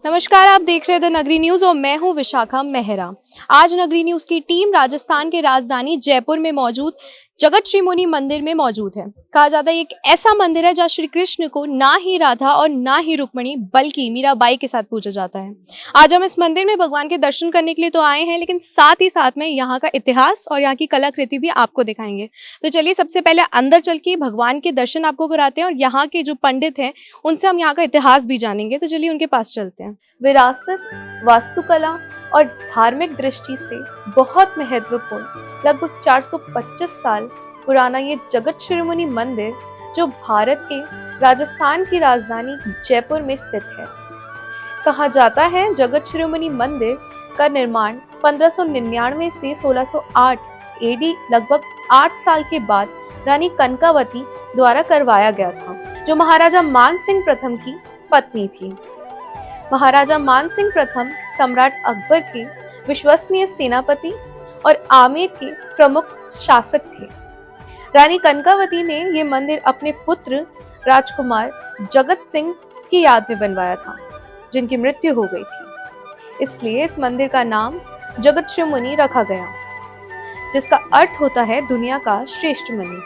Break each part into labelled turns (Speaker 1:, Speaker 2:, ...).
Speaker 1: नमस्कार, आप देख रहे थे नगरी न्यूज और मैं हूं विशाखा मेहरा। आज नगरी न्यूज की टीम राजस्थान के राजधानी जयपुर में मौजूद जगत श्री मुनि मंदिर में मौजूद है। कहा जाता है ये एक ऐसा मंदिर है जहाँ श्री कृष्ण को ना ही राधा और ना ही रुक्मणी बल्कि मीराबाई के साथ पूजा जाता है। आज हम इस मंदिर में भगवान के दर्शन करने के लिए तो आए हैं, लेकिन साथ ही साथ में यहाँ का इतिहास और यहाँ की कलाकृति भी आपको दिखाएंगे। तो चलिए सबसे पहले अंदर चल के भगवान के दर्शन आपको कराते हैं और यहाँ के जो पंडित हैं उनसे हम यहाँ का इतिहास भी जानेंगे। तो चलिए उनके पास चलते हैं। विरासत, वास्तुकला और धार्मिक दृष्टि से बहुत महत्वपूर्ण, लगभग 425 साल पुराना ये जगत श्री मुनि मंदिर जो भारत के राजस्थान की राजधानी जयपुर में स्थित है। कहा जाता है जगत श्री मुनि मंदिर का निर्माण 1599 से 1608 एडी, लगभग 8 साल के बाद रानी कनकावती द्वारा करवाया गया था, जो महाराजा मानसिंह प्रथम की पत्नी थी। महाराजा मानसिंह प्रथम सम्राट अकबर के विश्वसनीय सेनापति और आमेर के प्रमुख शासक थे। रानी कनकावती ने ये मंदिर अपने पुत्र राजकुमार जगत सिंह की याद में बनवाया था, जिनकी मृत्यु हो गई थी। इसलिए इस मंदिर का नाम जगत श्री मुनि रखा गया, जिसका अर्थ होता है दुनिया का श्रेष्ठ मुनि।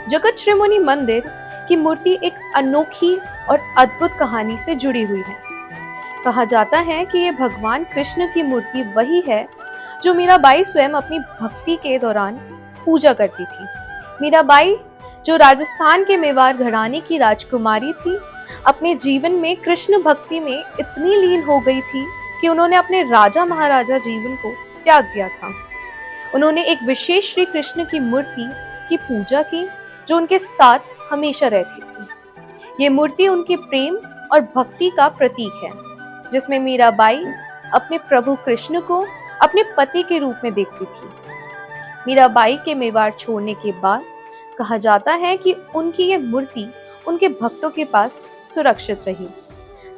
Speaker 1: जगत श्री मुनि मंदिर की मूर्ति एक अनोखी और अद्भुत कहानी से जुड़ी हुई है। कहा जाता है कि ये भगवान कृष्ण की मूर्ति वही है जो मीराबाई स्वयं अपनी भक्ति के दौरान पूजा करती थी। मीराबाई, जो राजस्थान के मेवाड़ घराने की राजकुमारी थी, अपने जीवन में कृष्ण भक्ति में इतनी लीन हो गई थी कि उन्होंने अपने राजा महाराजा जीवन को त्याग दिया था। उन्होंने एक विशेष श्री कृष्ण की मूर्ति की पूजा की जो उनके साथ हमेशा रहती थी। ये मूर्ति उनके प्रेम और भक्ति का प्रतीक है, जिसमें मीराबाई अपने प्रभु कृष्ण को अपने पति के रूप में देखती थी। मीराबाई के मेवाड़ छोड़ने के बाद कहा जाता है कि उनकी ये मूर्ति उनके भक्तों के पास सुरक्षित रही।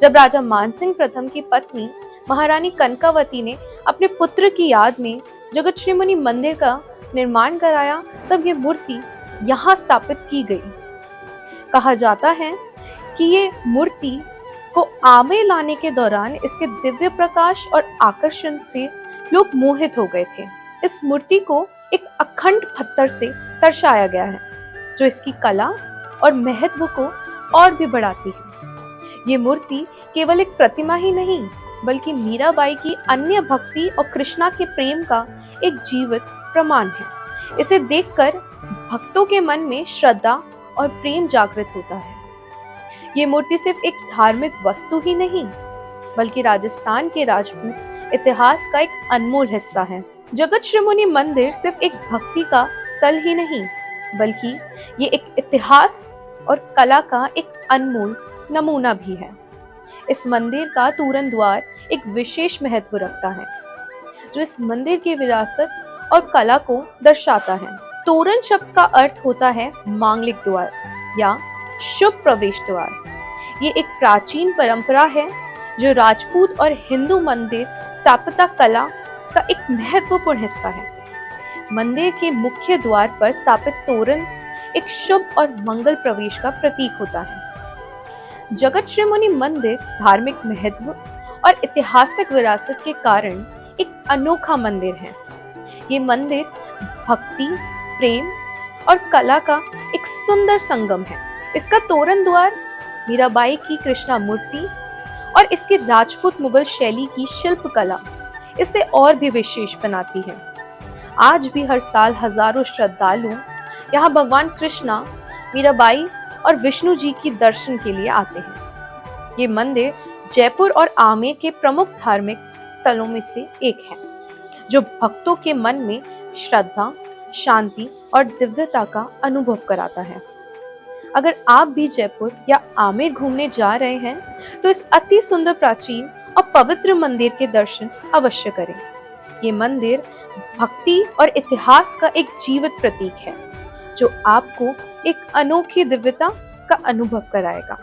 Speaker 1: जब राजा मानसिंह प्रथम की पत्नी महारानी कनकावती ने अपने पुत्र की याद में जगत श्री मुनि मंदिर का निर्माण कराया, तब ये मूर्ति यहाँ स्थापित की गई। कहा जाता है कि ये मूर्ति को आमेर लाने के दौरान इसके दिव्य प्रकाश और आकर्षण से लोग मोहित हो गए थे। इस मूर्ति को एक अखंड पत्थर से दर्शाया गया है, जो इसकी कला और महत्व को और भी बढ़ाती है। ये मूर्ति केवल एक प्रतिमा ही नहीं, बल्कि मीराबाई की अन्य भक्ति और कृष्णा के प्रेम का एक जीवित प्रमाण है। इसे देखकर भक्तों के मन में श्रद्धा और प्रेम जागृत होता है। ये मूर्ति सिर्फ एक धार्मिक वस्तु ही नहीं, बल्कि राजस्थान के राजपूत इतिहास का एक अनमोल हिस्सा है। जगत श्री मुनि मंदिर सिर्फ एक भक्ति का स्थल ही नहीं, बल्कि ये एक इतिहास और कला का एक अनमोल नमूना भी है। इस मंदिर का तोरण द्वार एक विशेष महत्व रखता है, जो इस मंदिर की विरासत और कला को दर्शाता है। तोरण शब्द का अर्थ होता है मांगलिक द्वार या शुभ प्रवेश द्वार। ये एक प्राचीन परंपरा है जो राजपूत और हिंदू मंदिर स्थापत्य कला का एक महत्वपूर्ण हिस्सा है। मंदिर के मुख्य द्वार पर स्थापित तोरण एक शुभ और मंगल प्रवेश का प्रतीक होता है। जगत श्री मुनि मंदिर धार्मिक महत्व और ऐतिहासिक विरासत के कारण एक अनोखा मंदिर है। ये मंदिर भक्ति, प्रेम और कला का एक सुंदर संगम है। इसका तोरण द्वार मीराबाई की कृष्णा मूर्ति और इसकी राजपूत मुगल शैली की शिल्प कला इसे और भी विशेष बनाती है। आज भी हर साल हजारों श्रद्धालु यहाँ भगवान कृष्णा, मीराबाई और विष्णु जी की दर्शन के लिए आते हैं। ये मंदिर जयपुर और आमेर के प्रमुख धार्मिक स्थलों में से एक है, जो भक्तों के मन में श्रद्धा, शांति और दिव्यता का अनुभव कराता है। अगर आप भी जयपुर या आमेर घूमने जा रहे हैं, तो इस अति सुंदर, प्राचीन और पवित्र मंदिर के दर्शन अवश्य करें। ये मंदिर भक्ति और इतिहास का एक जीवित प्रतीक है, जो आपको एक अनोखी दिव्यता का अनुभव कराएगा।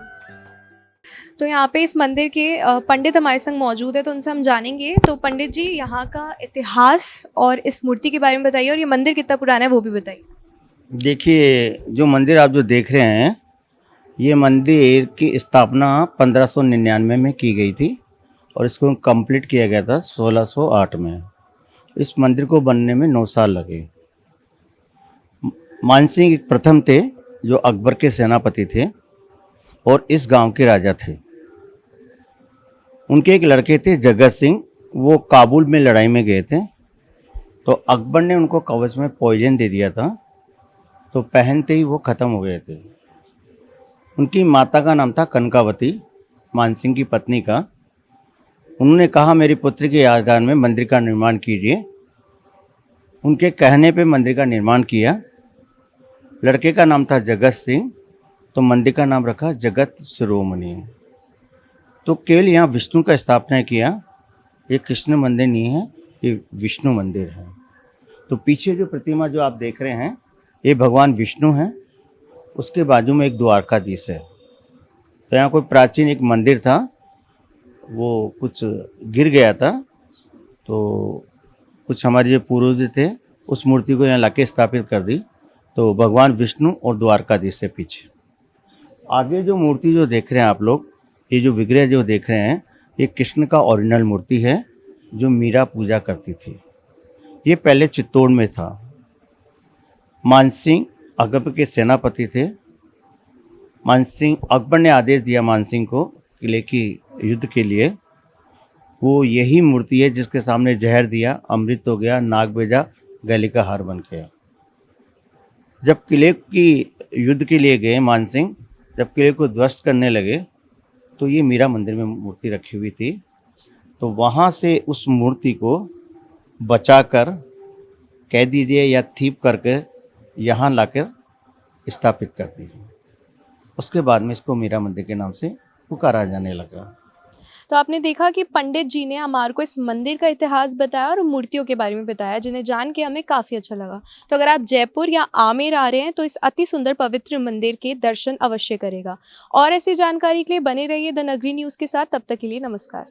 Speaker 1: तो यहाँ पे इस मंदिर के पंडित हमारे संग मौजूद है, तो उनसे हम जानेंगे। तो पंडित जी, यहाँ का इतिहास और इस मूर्ति के बारे में बताइए, और ये मंदिर कितना पुराना है वो भी बताइए।
Speaker 2: देखिए, जो मंदिर आप जो देख रहे हैं, ये मंदिर की स्थापना 1599 में की गई थी। और इसको कंप्लीट किया गया था 1608 में। इस मंदिर को बनने में 9 साल लगे। मानसिंह एक प्रथम थे जो अकबर के सेनापति थे और इस गांव के राजा थे। उनके एक लड़के थे जगत सिंह, वो काबुल में लड़ाई में गए थे, तो अकबर ने उनको कवच में पॉइजन दे दिया था, तो पहनते ही वो ख़त्म हो गए थे। उनकी माता का नाम था कनकावती, मानसिंह की पत्नी का। उन्होंने कहा मेरी पुत्री के यादगार में मंदिर का निर्माण कीजिए। उनके कहने पे मंदिर का निर्माण किया। लड़के का नाम था जगत सिंह, तो मंदिर का नाम रखा जगत शिरोमणि। तो केवल यहाँ विष्णु का स्थापना किया। ये कृष्ण मंदिर नहीं है, ये विष्णु मंदिर है। तो पीछे जो प्रतिमा जो आप देख रहे हैं ये भगवान विष्णु हैं, उसके बाजू में एक द्वारकाधीश है। तो यहाँ कोई प्राचीन एक मंदिर था, वो कुछ गिर गया था, तो कुछ हमारे जो पूर्वज थे उस मूर्ति को यहाँ लाके स्थापित कर दी। तो भगवान विष्णु और द्वारकाधीश से पीछे आगे जो मूर्ति जो देख रहे हैं आप लोग, ये जो विग्रह जो देख रहे हैं, ये कृष्ण का ओरिजिनल मूर्ति है जो मीरा पूजा करती थी। ये पहले चित्तौड़ में था। मानसिंह अकबर के सेनापति थे। मानसिंह अकबर ने आदेश दिया मानसिंह को किले की युद्ध के लिए। वो यही मूर्ति है जिसके सामने जहर दिया, अमृत हो गया, नाग भेजा, गले का हार बन गया। जब किले की युद्ध के लिए गए मानसिंह, जब किले को ध्वस्त करने लगे, तो ये मीरा मंदिर में मूर्ति रखी हुई थी। तो वहाँ से उस मूर्ति को बचाकर, कह दीजिए या थीप करके यहाँ लाकर स्थापित कर दी। उसके बाद में इसको मीरा मंदिर के नाम से पुकारा जाने लगा।
Speaker 1: तो आपने देखा कि पंडित जी ने हमारे को इस मंदिर का इतिहास बताया और मूर्तियों के बारे में बताया, जिन्हें जान के हमें काफ़ी अच्छा लगा। तो अगर आप जयपुर या आमेर आ रहे हैं तो इस अति सुंदर पवित्र मंदिर के दर्शन अवश्य करेगा। और ऐसी जानकारी के लिए बने रहिए द नगरी न्यूज़ के साथ। तब तक के लिए नमस्कार।